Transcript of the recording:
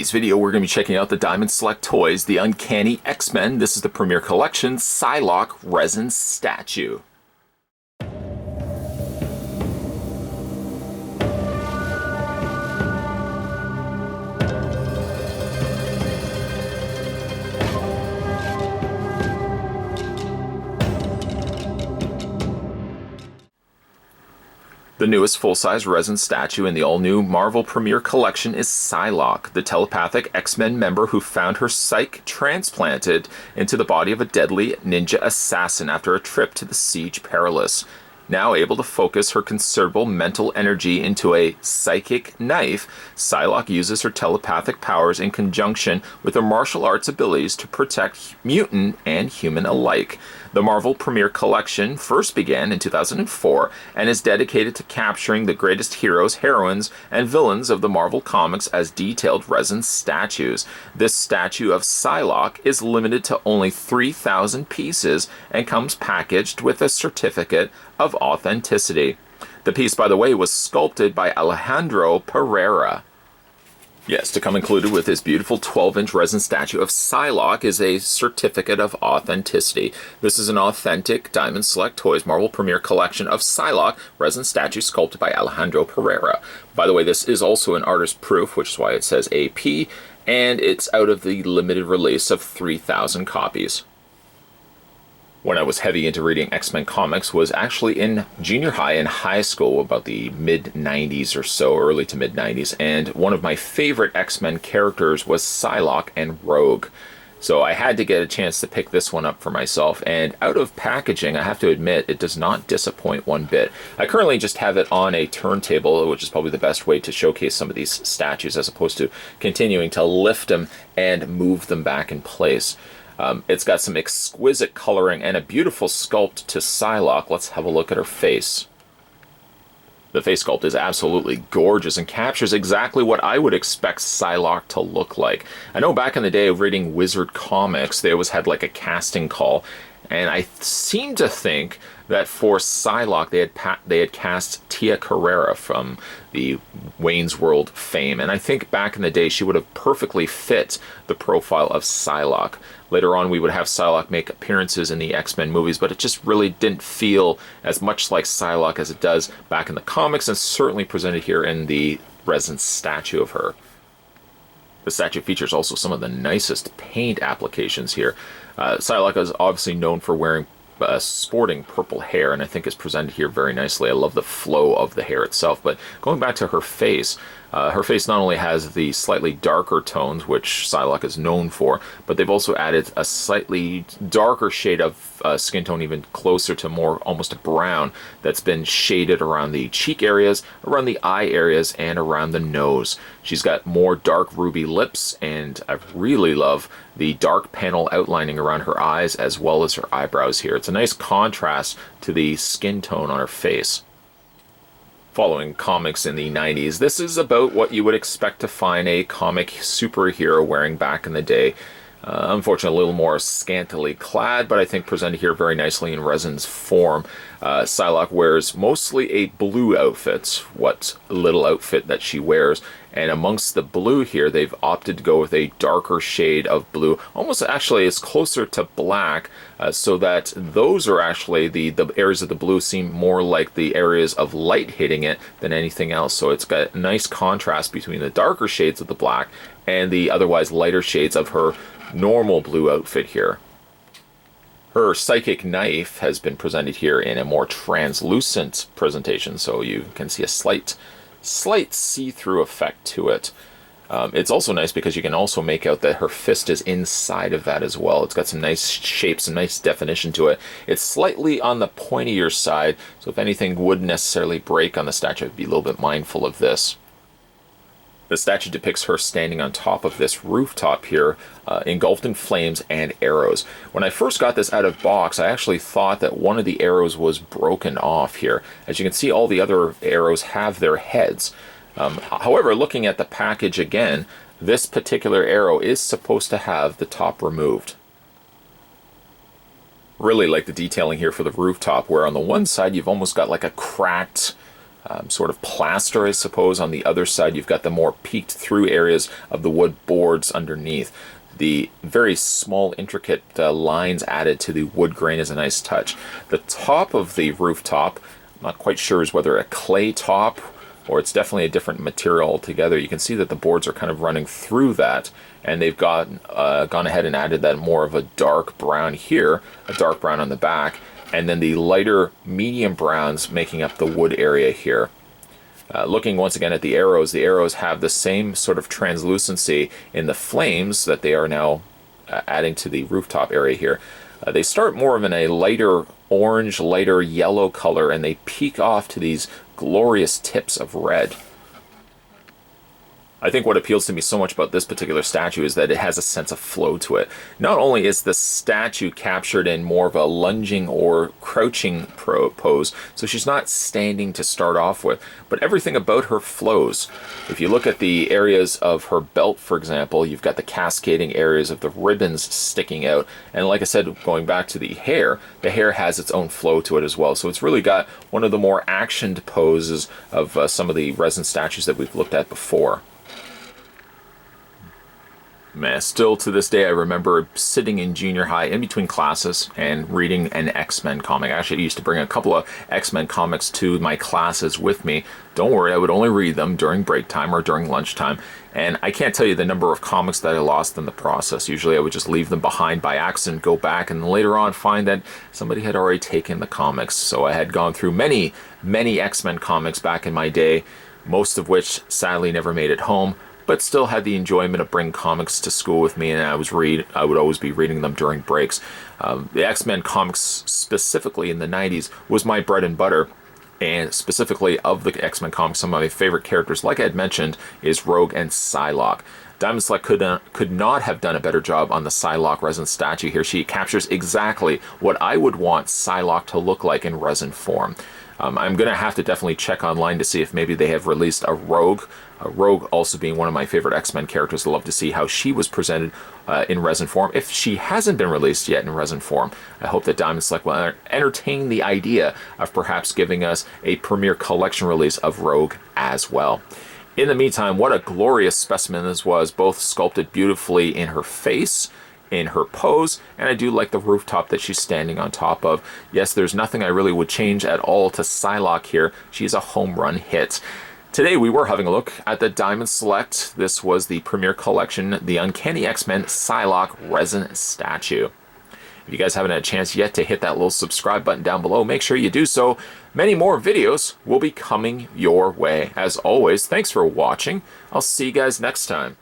today's video, we're going to be checking out the Diamond Select Toys, the Uncanny X-Men. This is the Premier Collection Psylocke Resin statue. The newest full-size resin statue in the all-new Marvel Premier Collection is Psylocke, the telepathic X-Men member who found her psyche transplanted into the body of a deadly ninja assassin after a trip to the Siege Perilous. Now able to focus her considerable mental energy into a psychic knife, Psylocke uses her telepathic powers in conjunction with her martial arts abilities to protect mutant and human alike. The Marvel Premier Collection first began in 2004 and is dedicated to capturing the greatest heroes, heroines, and villains of the Marvel Comics as detailed resin statues. This statue of Psylocke is limited to only 3,000 pieces and comes packaged with a certificate of authenticity. The piece, by the way, was sculpted by Alejandro Pereira. Yes, to come included with this beautiful 12-inch resin statue of Psylocke is a certificate of authenticity. This is an authentic Diamond Select Toys Marvel Premier Collection of Psylocke resin statue sculpted by Alejandro Pereira. By the way, this is also an artist proof, which is why it says AP, and it's out of the limited release of 3,000 copies. When I was heavy into reading X-Men comics was actually in junior high and high school, about the mid-90s or so, early to mid-90s, and one of my favorite X-Men characters was Psylocke and Rogue. So I had to get a chance to pick this one up for myself, and out of packaging, I have to admit, it does not disappoint one bit. I currently just have it on a turntable, which is probably the best way to showcase some of these statues, as opposed to continuing to lift them and move them back in place. It's got some exquisite coloring and a beautiful sculpt to Psylocke. Let's have a look at her face. The face sculpt is absolutely gorgeous and captures exactly what I would expect Psylocke to look like. I know back in the day of reading Wizard comics, they always had like a casting call, and I seem to think that for Psylocke they had cast Tia Carrera from the Wayne's World fame, and I think back in the day she would have perfectly fit the profile of Psylocke. Later on we would have Psylocke make appearances in the X-Men movies, but it just really didn't feel as much like Psylocke as it does back in the comics, and certainly presented here in the resin statue of her. The statue features also some of the nicest paint applications here. Psylocke is obviously known for wearing sporting purple hair, and I think is presented here very nicely. I love the flow of the hair itself, but going back to her face not only has the slightly darker tones, which Psylocke is known for, but they've also added a slightly darker shade of skin tone, even closer to more almost a brown, that's been shaded around the cheek areas, around the eye areas, and around the nose. She's got more dark ruby lips, and I really love the dark panel outlining around her eyes as well as her eyebrows here. It's a nice contrast to the skin tone on her face. Following comics in the 90s, this is about what you would expect to find a comic superhero wearing back in the day. Unfortunately, a little more scantily clad, but I think presented here very nicely in resin's form. Psylocke wears mostly a blue outfit, what little outfit that she wears, and amongst the blue here, they've opted to go with a darker shade of blue. Almost actually is closer to black, so that those are actually, the areas of the blue seem more like the areas of light hitting it than anything else. So it's got a nice contrast between the darker shades of the black and the otherwise lighter shades of her normal blue outfit here. Her psychic knife has been presented here in a more translucent presentation, so you can see a slight see-through effect to it. It's also nice because you can also make out that her fist is inside of that as well. It's got some nice shapes and nice definition to it. It's slightly on the pointier side, so if anything would necessarily break on the statue, I'd be a little bit mindful of this. The statue depicts her standing on top of this rooftop here, engulfed in flames and arrows. When I first got this out of box, I actually thought that one of the arrows was broken off here. As you can see, all the other arrows have their heads. However, looking at the package again, this particular arrow is supposed to have the top removed. Really like the detailing here for the rooftop, where on the one side you've almost got like a cracked sort of plaster, I suppose. On the other side, you've got the more peeked through areas of the wood boards underneath. The very small, intricate lines added to the wood grain is a nice touch. The top of the rooftop, I'm not quite sure is whether a clay top or it's definitely a different material altogether. You can see that the boards are kind of running through that, and they've gone ahead and added that more of a dark brown here, a dark brown on the back, and then the lighter medium browns making up the wood area here. Looking once again at the arrows have the same sort of translucency in the flames that they are now adding to the rooftop area here. They start more of in a lighter orange, lighter yellow color, and they peak off to these glorious tips of red. I think what appeals to me so much about this particular statue is that it has a sense of flow to it. Not only is the statue captured in more of a lunging or crouching pose, so she's not standing to start off with, but everything about her flows. If you look at the areas of her belt, for example, you've got the cascading areas of the ribbons sticking out, and like I said, going back to the hair has its own flow to it as well. So it's really got one of the more actioned poses of some of the resin statues that we've looked at before. Man, still to this day, I remember sitting in junior high in between classes and reading an X-Men comic. Actually, I used to bring a couple of X-Men comics to my classes with me. Don't worry, I would only read them during break time or during lunchtime. And I can't tell you the number of comics that I lost in the process. Usually I would just leave them behind by accident, go back, and later on find that somebody had already taken the comics. So I had gone through many, many X-Men comics back in my day, most of which sadly never made it home, but still had the enjoyment of bringing comics to school with me, and I would always be reading them during breaks. The X-Men comics, specifically in the 90s, was my bread and butter, and specifically of the X-Men comics, some of my favorite characters, like I had mentioned, is Rogue and Psylocke. Diamond Select could not have done a better job on the Psylocke resin statue here. She captures exactly what I would want Psylocke to look like in resin form. I'm going to have to definitely check online to see if maybe they have released a Rogue. Rogue also being one of my favorite X-Men characters. I'd love to see how she was presented in resin form. If she hasn't been released yet in resin form, I hope that Diamond Select will entertain the idea of perhaps giving us a premiere collection release of Rogue as well. In the meantime, what a glorious specimen this was, both sculpted beautifully in her face, in her pose, and I do like the rooftop that she's standing on top of. Yes, there's nothing I really would change at all to Psylocke here. She's a home run hit. Today we were having a look at the Diamond Select. This was the premiere collection, the Uncanny X-Men Psylocke resin statue. If you guys haven't had a chance yet to hit that little subscribe button down below, make sure you do so. Many more videos will be coming your way. As always, thanks for watching. I'll see you guys next time.